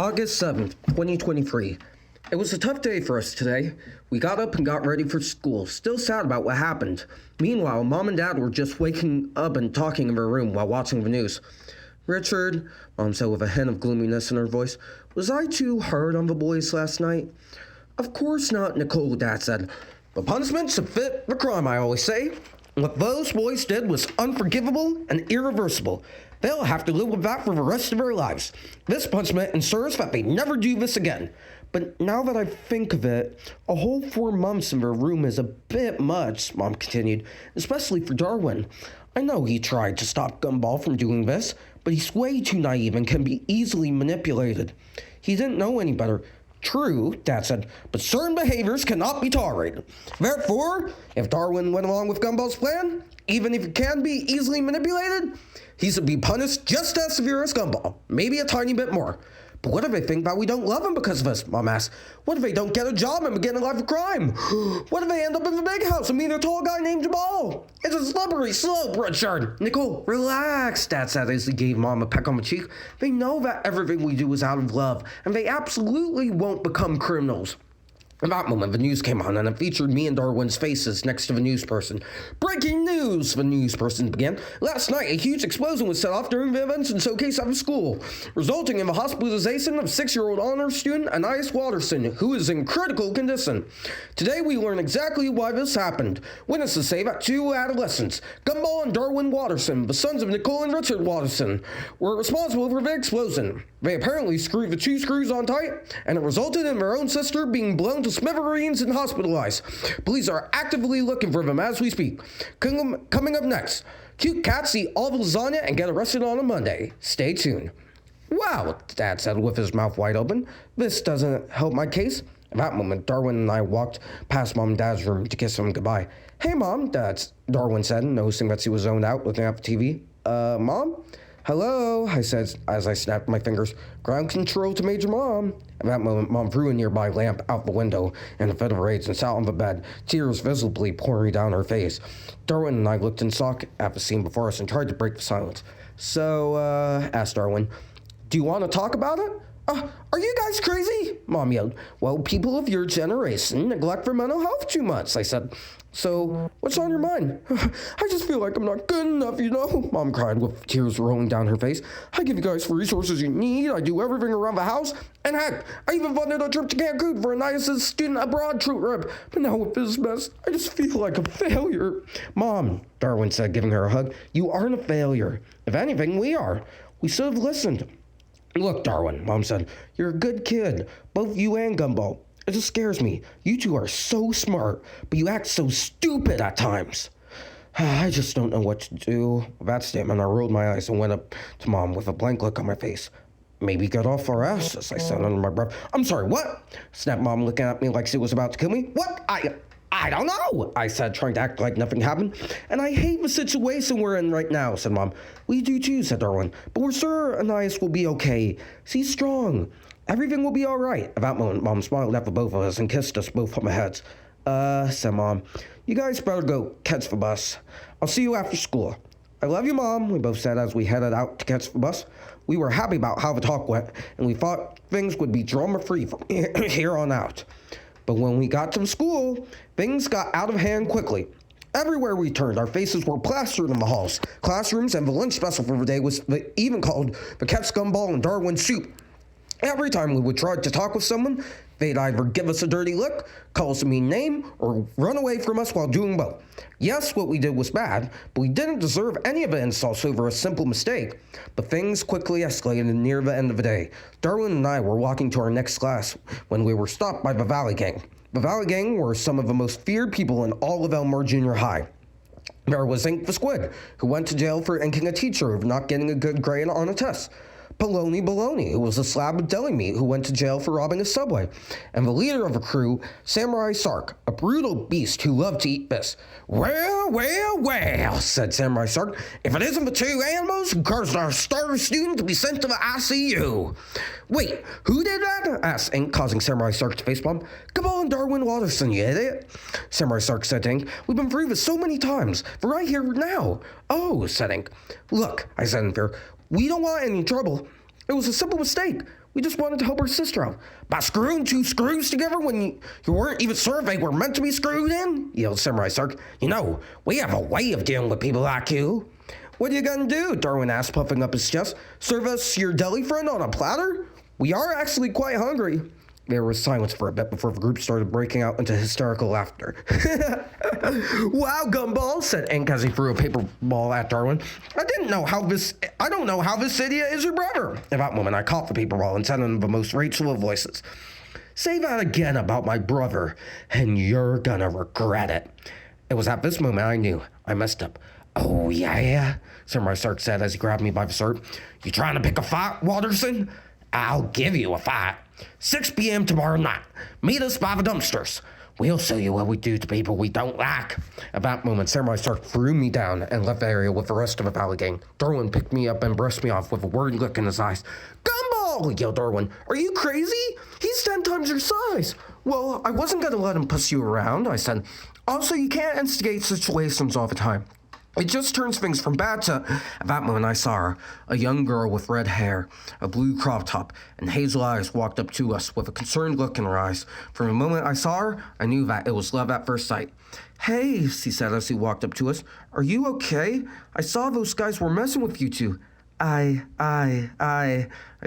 August 7th, 2023. It was a tough day for us today. We got up and got ready for school, still sad about what happened. Meanwhile, Mom and Dad were just waking up and talking in their room while watching the news. "Richard," Mom said with a hint of gloominess in her voice, "was I too hard on the boys last night?" "Of course not," Nicole, Dad said. "The punishment should fit the crime, I always say. What those boys did was unforgivable and irreversible. They'll have to live with that for the rest of their lives. This punishment ensures that they never do this again." "But now that I think of it, a whole 4 months in their room is a bit much," Mom continued, "especially for Darwin. I know he tried to stop Gumball from doing this, but he's way too naive and can be easily manipulated. He didn't know any better." "True," Dad said, "but certain behaviors cannot be tolerated. Therefore, if Darwin went along with Gumball's plan, even if he can be easily manipulated, he should be punished just as severe as Gumball, maybe a tiny bit more." "But what if they think that we don't love him because of this?" Mom asked. "What if they don't get a job and begin a life of crime? What if they end up in the big house and meet a tall guy named Jamal? It's a slippery slope, Richard." "Nicole, relax," Dad said as he gave Mom a peck on the cheek. "They know that everything we do is out of love, and they absolutely won't become criminals." At that moment, the news came on, and it featured me and Darwin's faces next to the news person. "Breaking news," the news person began. "Last night, a huge explosion was set off during the Invention Showcase at the school, resulting in the hospitalization of 6-year-old honor student Anais who is in critical condition. Today, we learn exactly why this happened. Witnesses say that 2 adolescents, Gumball and Darwin Watterson, the sons of Nicole and Richard Watterson, were responsible for the explosion. They apparently screwed the 2 screws on tight, and it resulted in their own sister being blown to smithereens and hospitalized. Police are actively looking for them as we speak. Coming up next, cute cats eat all the lasagna and get arrested on a Monday. Stay tuned." "Wow," Dad said with his mouth wide open. "This doesn't help my case." At that moment, Darwin and I walked past Mom and Dad's room to kiss them goodbye. "Hey, Mom," Darwin said, noticing that she was zoned out looking at the TV. Mom?" "Hello," I said as I snapped my fingers. "Ground control to Major Mom." At that moment, Mom threw a nearby lamp out the window in a fit of rage and sat on the bed, tears visibly pouring down her face. Darwin and I looked in shock at the scene before us and tried to break the silence. "So, asked Darwin, "do you want to talk about it?" Are you guys crazy?" Mom yelled. "Well, people of your generation neglect their mental health too much," I said. "So, what's on your mind?" "I just feel like I'm not good enough, Mom cried with tears rolling down her face. "I give you guys the resources you need. I do everything around the house. And heck, I even funded a trip to Cancun for Anais' student abroad trip. But now with this mess, I just feel like a failure." "Mom," Darwin said, giving her a hug, "you aren't a failure. If anything, we are. We should have listened." "Look, Darwin," Mom said, "you're a good kid, both you and Gumball. It just scares me. You two are so smart, but you act so stupid at times." "I just don't know what to do." With that statement, I rolled my eyes and went up to Mom with a blank look on my face. "Maybe get off our asses," I said under my breath. "I'm sorry, what?" snapped Mom, looking at me like she was about to kill me. "What? I don't know," I said, trying to act like nothing happened. "And I hate the situation we're in right now," said Mom. "We do too," said Darwin. "But we're sure Anais will be okay. She's strong. Everything will be all right." At that moment, Mom smiled at the both of us and kissed us both on the heads. Said Mom, "you guys better go catch the bus. I'll see you after school." "I love you, Mom," we both said as we headed out to catch the bus. We were happy about how the talk went, and we thought things would be drama-free from here on out. But when we got to the school, things got out of hand quickly. Everywhere we turned, our faces were plastered in the halls, classrooms, and the lunch special for the day was even called the Catch Gumball and Darwin soup. Every time we would try to talk with someone, they'd either give us a dirty look, call us a mean name, or run away from us while doing both. Yes, what we did was bad, but we didn't deserve any of the insults over a simple mistake. But things quickly escalated near the end of the day. Darwin and I were walking to our next class when we were stopped by the Valley Gang. The Valley Gang were some of the most feared people in all of Elmore Junior High. There was Ink the Squid, who went to jail for inking a teacher of not getting a good grade on a test. Baloney, who was a slab of deli meat who went to jail for robbing a Subway. And the leader of the crew, Samurai Sark, a brutal beast who loved to eat fish. Well, said Samurai Sark, "if it isn't the 2 animals who caused our starter student to be sent to the ICU." "Wait, who did that?" asked Ink, causing Samurai Sark to facepalm. "Gumball and Darwin Watterson, you idiot," Samurai Sark said to Ink. "We've been through this so many times. We're right here now." "Oh," said Ink. "Look," I said in fear, "we don't want any trouble. It was a simple mistake. We just wanted to help our sister out. By screwing two screws together when you weren't even sure if they were meant to be screwed in? Yelled Samurai Sark. You know, we have a way of dealing with people like you. What are you gonna do? Darwin asked, puffing up his chest. Serve us your deli friend on a platter? We are actually quite hungry. There was silence for a bit before the group started breaking out into hysterical laughter. Wow, Gumball, said Ink as he threw a paper ball at Darwin. I don't know how this idiot is your brother. At that moment, I caught the paper ball and said in the most Rachel of voices, say that again about my brother, and you're gonna regret it. It was at this moment I knew I messed up. Oh, yeah, Samurai Sark said as he grabbed me by the shirt. You trying to pick a fight, Walterson? I'll give you a fight. 6 p.m. tomorrow night. Meet us by the dumpsters. We'll show you what we do to people we don't like. At that moment, Samurai Sark threw me down and left the area with the rest of the Valley gang. Darwin picked me up and brushed me off with a worried look in his eyes. Gumball, yelled Darwin. Are you crazy? He's 10 times your size. Well, I wasn't going to let him puss you around, I said. Also, you can't instigate situations all the time. It just turns things from bad to... At that moment, I saw her, a young girl with red hair, a blue crop top, and hazel eyes walked up to us with a concerned look in her eyes. From the moment I saw her, I knew that it was love at first sight. Hey, she said as she walked up to us. Are you okay? I saw those guys were messing with you two. I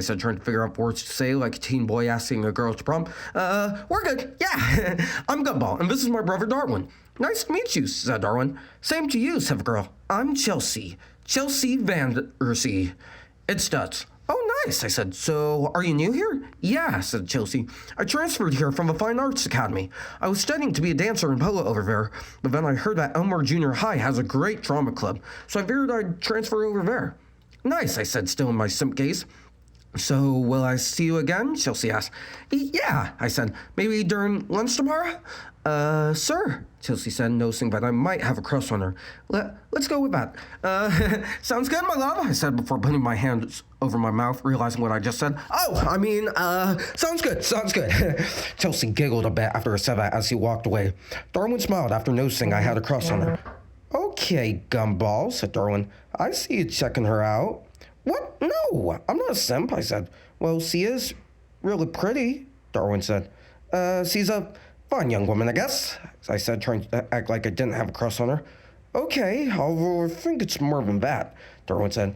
said, trying to figure out words to say like a teen boy asking a girl to prom. We're good, yeah. I'm Gumball, and this is my brother Darwin. Nice to meet you, said Darwin. Same to you, said the girl. I'm Chelsea. Chelsea Van Der Sea. It's Dutch. Oh, nice, I said. So, are you new here? Yeah, said Chelsea. I transferred here from the Fine Arts Academy. I was studying to be a dancer in polo over there, but then I heard that Elmore Junior High has a great drama club, so I figured I'd transfer over there. Nice, I said, still in my simp gaze. So, will I see you again? Chelsea asked. Yeah, I said. Maybe during lunch tomorrow? Sir, Chelsea said, noticing that I might have a crush on her. Let's go with that. Sounds good, my love, I said before putting my hands over my mouth, realizing what I just said. Sounds good. Chelsea giggled a bit after I said that as he walked away. Darwin smiled after noticing I had a crush on her. Okay, Gumball, said Darwin. I see you checking her out. What? No, I'm not a simp, I said. Well, she is really pretty, Darwin said. She's a fine young woman, I guess, I said, trying to act like I didn't have a crush on her. Okay, although I think it's more than that, Darwin said.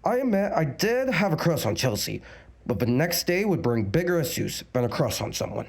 I admit I did have a crush on Chelsea, but the next day would bring bigger issues than a crush on someone.